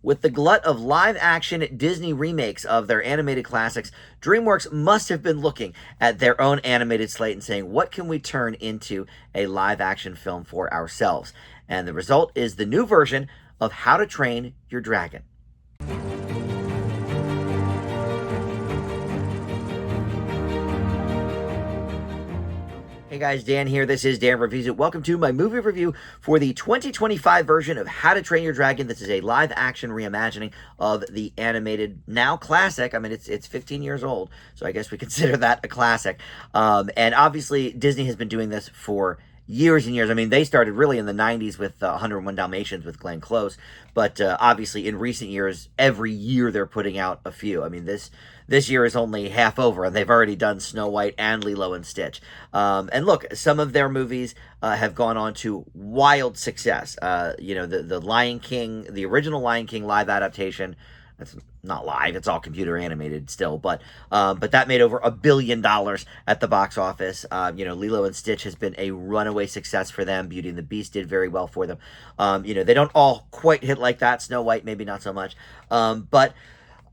With the glut of live-action Disney remakes of their animated classics, DreamWorks must have been looking at their own animated slate and saying, what can we turn into a live-action film for ourselves? And the result is the new version of How to Train Your Dragon. Hey guys, Dan here. This is Dan Reviews It. Welcome to my movie review for the 2025 version of How to Train Your Dragon. This is a live-action reimagining of the animated, now classic. I mean, it's 15 years old, so I guess we consider that a classic. And obviously, Disney has been doing this for years and years. I mean, they started really in the 90s with 101 Dalmatians with Glenn Close, but obviously in recent years, every year they're putting out a few. I mean, this year is only half over, and they've already done Snow White and Lilo and Stitch. And look, some of their movies have gone on to wild success. The Lion King, the original Lion King live adaptation. It's not live; it's all computer animated still, but that made over $1 billion at the box office. Lilo and Stitch has been a runaway success for them. Beauty and the Beast did very well for them. They don't all quite hit like that. Snow White maybe not so much, but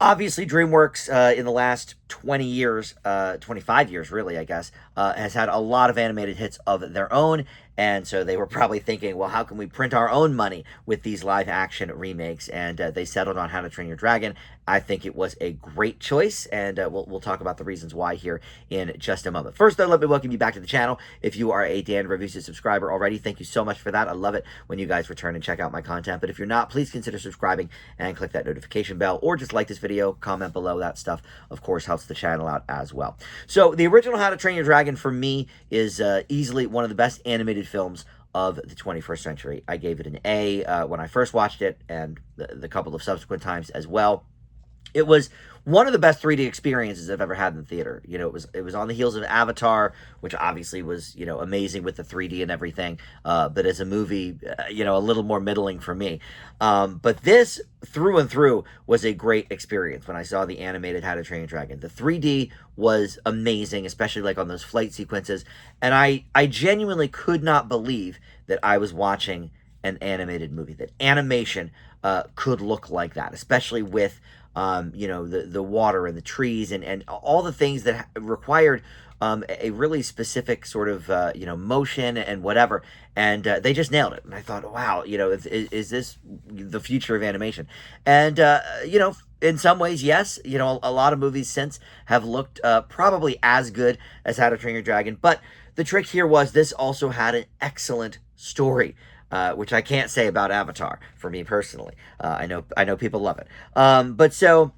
obviously, DreamWorks in the last 20 years, 25 years really, I guess, has had a lot of animated hits of their own. And so they were probably thinking, well, how can we print our own money with these live-action remakes? And they settled on How to Train Your Dragon. I think it was a great choice, and we'll talk about the reasons why here in just a moment. First, though, let me welcome you back to the channel. If you are a Dan Reviews It subscriber already, thank you so much for that. I love it when you guys return and check out my content. But if you're not, please consider subscribing and click that notification bell, or just like this video, comment below. That stuff, of course, helps the channel out as well. So the original How to Train Your Dragon, for me, is easily one of the best animated films of the 21st century. I gave it an A when I first watched it, and the couple of subsequent times as well. It was one of the best 3D experiences I've ever had in the theater. It was on the heels of Avatar, which obviously was, amazing with the 3D and everything. But as a movie, a little more middling for me. But this, through and through, was a great experience when I saw the animated How to Train Your Dragon. The 3D was amazing, especially like on those flight sequences. And I genuinely could not believe that I was watching an animated movie, that animation could look like that, especially with the water and the trees and all the things that required a really specific sort of, motion and whatever. And they just nailed it. And I thought, wow, is this the future of animation? And, in some ways, yes. A lot of movies since have looked probably as good as How to Train Your Dragon. But the trick here was this also had an excellent story. Which I can't say about Avatar for me personally. I know people love it. But so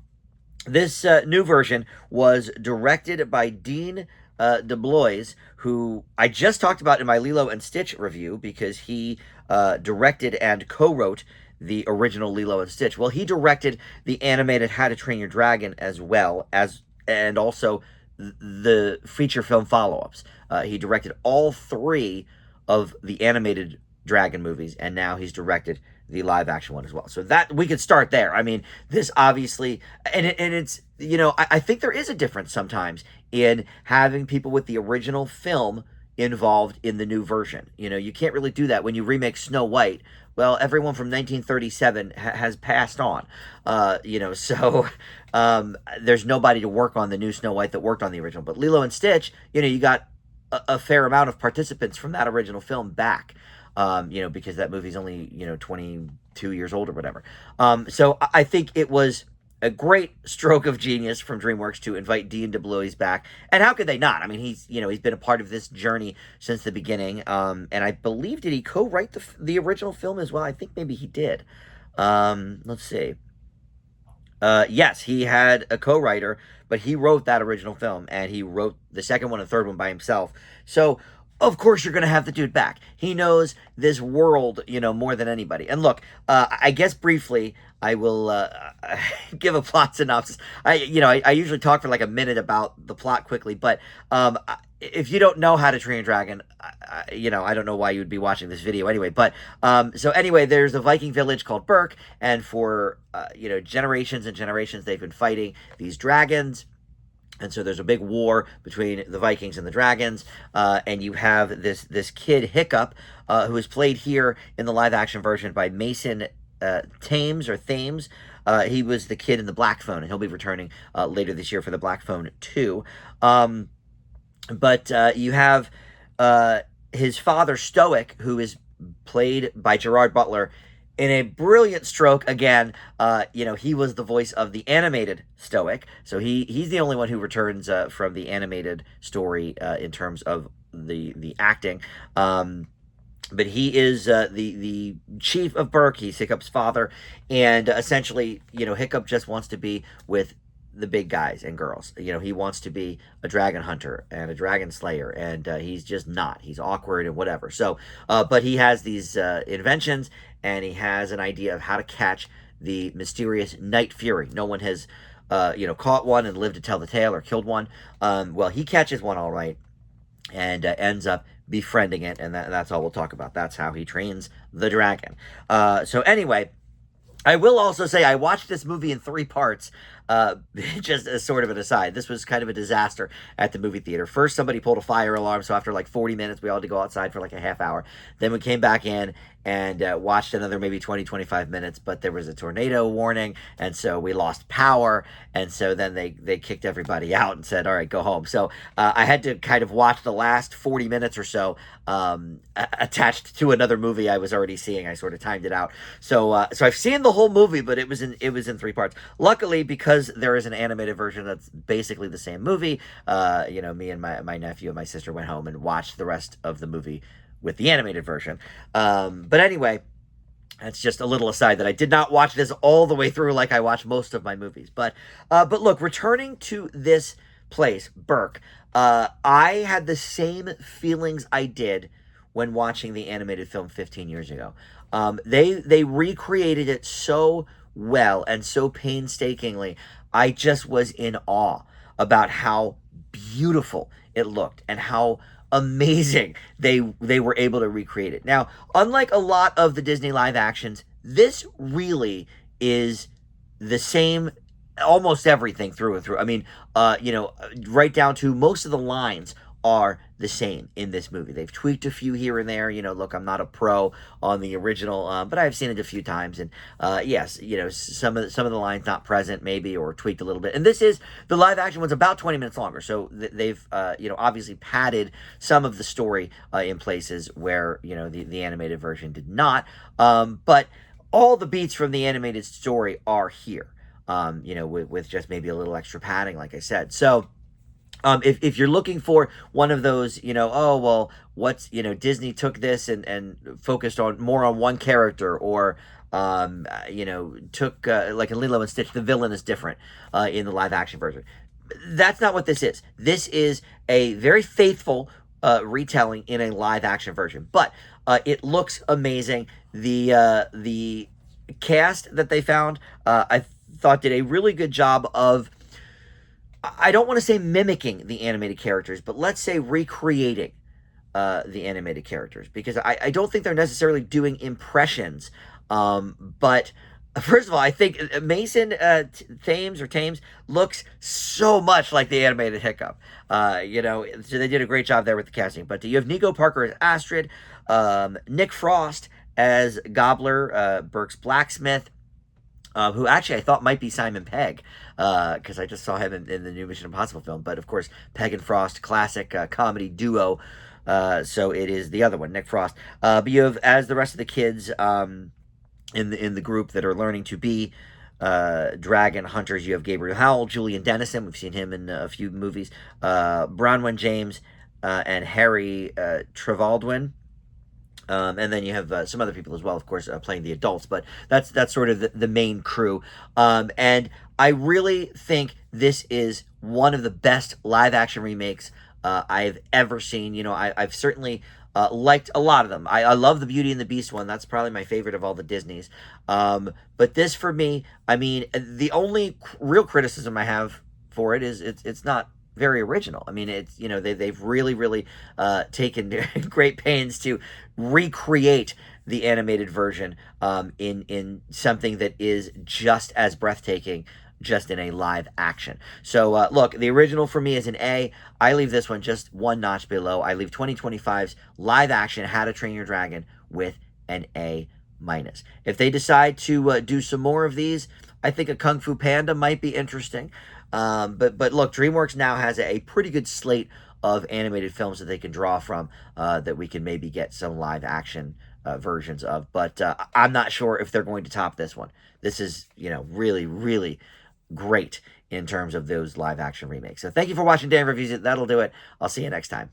this new version was directed by Dean DeBlois, who I just talked about in my Lilo and Stitch review, because he directed and co-wrote the original Lilo and Stitch. Well, he directed the animated How to Train Your Dragon as well as, and also the feature film follow-ups. He directed all three of the animated Dragon movies, and now he's directed the live action one as well. So that we could start there. I mean, this obviously, and it's, I think there is a difference sometimes in having people with the original film involved in the new version. You can't really do that when you remake Snow White. Well, everyone from 1937 has passed on, so there's nobody to work on the new Snow White that worked on the original. But Lilo and Stitch, you got a fair amount of participants from that original film back. Because that movie's only, 22 years old or whatever. So I think it was a great stroke of genius from DreamWorks to invite Dean DeBlois back. And how could they not? I mean, he's been a part of this journey since the beginning. And I believe, did he co-write the original film as well? I think maybe he did. Let's see. Yes, he had a co-writer, but he wrote that original film, and he wrote the second one and third one by himself. So of course you're going to have the dude back. He knows this world, more than anybody. And look, I guess briefly, I will give a plot synopsis. I usually talk for like a minute about the plot quickly, but if you don't know How to Train a Dragon, I don't know why you would be watching this video anyway. But so anyway, there's a Viking village called Berk, and for generations and generations, they've been fighting these dragons. And so there's a big war between the Vikings and the dragons, and you have this kid Hiccup, who is played here in the live action version by Mason Thames or Thames. He was the kid in the Black Phone, and he'll be returning later this year for the Black Phone 2. But you have his father, Stoic, who is played by Gerard Butler in a brilliant stroke. Again, he was the voice of the animated Stoic, so he's the only one who returns from the animated story in terms of the acting. But he is the chief of Burke. He's Hiccup's father, and essentially, Hiccup just wants to be with the big guys and girls. He wants to be a dragon hunter and a dragon slayer, and he's just not. He's awkward and whatever. So, but he has these inventions, and he has an idea of how to catch the mysterious Night Fury. No one has, caught one and lived to tell the tale or killed one. Well, he catches one all right, and ends up befriending it, and that's all we'll talk about. That's how he trains the dragon. So anyway, I will also say I watched this movie in 3 parts, just as sort of an aside. This was kind of a disaster at the movie theater. First, somebody pulled a fire alarm, so after like 40 minutes, we all had to go outside for like a half hour. Then we came back in and watched another maybe 20, 25 minutes, but there was a tornado warning, and so we lost power, and so then they kicked everybody out and said, all right, go home. So I had to kind of watch the last 40 minutes or so attached to another movie I was already seeing. I sort of timed it out. So I've seen the whole movie, but it was in 3 parts. Luckily, because there is an animated version that's basically the same movie, me and my nephew and my sister went home and watched the rest of the movie with the animated version. But anyway, that's just a little aside that I did not watch this all the way through like I watch most of my movies. But look, returning to this place, Burke, I had the same feelings I did when watching the animated film 15 years ago. They recreated it so well and so painstakingly. I just was in awe about how beautiful it looked and how amazing they were able to recreate it. Now, unlike a lot of the Disney live actions, this really is the same, almost everything through and through. I mean, right down to most of the lines are the same in this movie. They've tweaked a few here and there. Look, I'm not a pro on the original, but I've seen it a few times, and yes, some of the lines not present maybe, or tweaked a little bit. And this is the live action one's about 20 minutes longer, so they've obviously padded some of the story in places where the animated version did not. But all the beats from the animated story are here. With just maybe a little extra padding, like I said. So. If you're looking for one of those, Disney took this and focused more on one character, or, took, like in Lilo and Stitch, the villain is different in the live action version. That's not what this is. This is a very faithful retelling in a live action version, but it looks amazing. The cast that they found, I thought did a really good job of, I don't want to say mimicking the animated characters, but let's say recreating the animated characters, because I don't think they're necessarily doing impressions. But first of all, I think Mason Thames looks so much like the animated Hiccup. So they did a great job there with the casting. But you have Nico Parker as Astrid, Nick Frost as Gobbler, Burke's blacksmith, who actually I thought might be Simon Pegg, because I just saw him in the new Mission Impossible film. But of course, Pegg and Frost, classic comedy duo. So it is the other one, Nick Frost. But you have, as the rest of the kids in the group that are learning to be dragon hunters, you have Gabriel Howell, Julian Dennison. We've seen him in a few movies. Bronwyn James and Harry Trevaldwin. And then you have some other people as well, of course, playing the adults, but that's sort of the main crew. And I really think this is one of the best live action remakes I've ever seen. I've certainly liked a lot of them. I love the Beauty and the Beast one. That's probably my favorite of all the Disneys. But this, for me, I mean, the only real criticism I have for it is it's not very original. I mean, it's they've really taken great pains to recreate the animated version in something that is just as breathtaking, just in a live action. So look, the original for me is an A. I leave this one just one notch below. I leave 2025's live action How to Train Your Dragon with an A minus. If they decide to do some more of these, I think a Kung Fu Panda might be interesting. But look, DreamWorks now has a pretty good slate of animated films that they can draw from, that we can maybe get some live action versions of. But I'm not sure if they're going to top this one. This is, really, really great in terms of those live action remakes. So thank you for watching Dan Reviews It. That'll do it. I'll see you next time.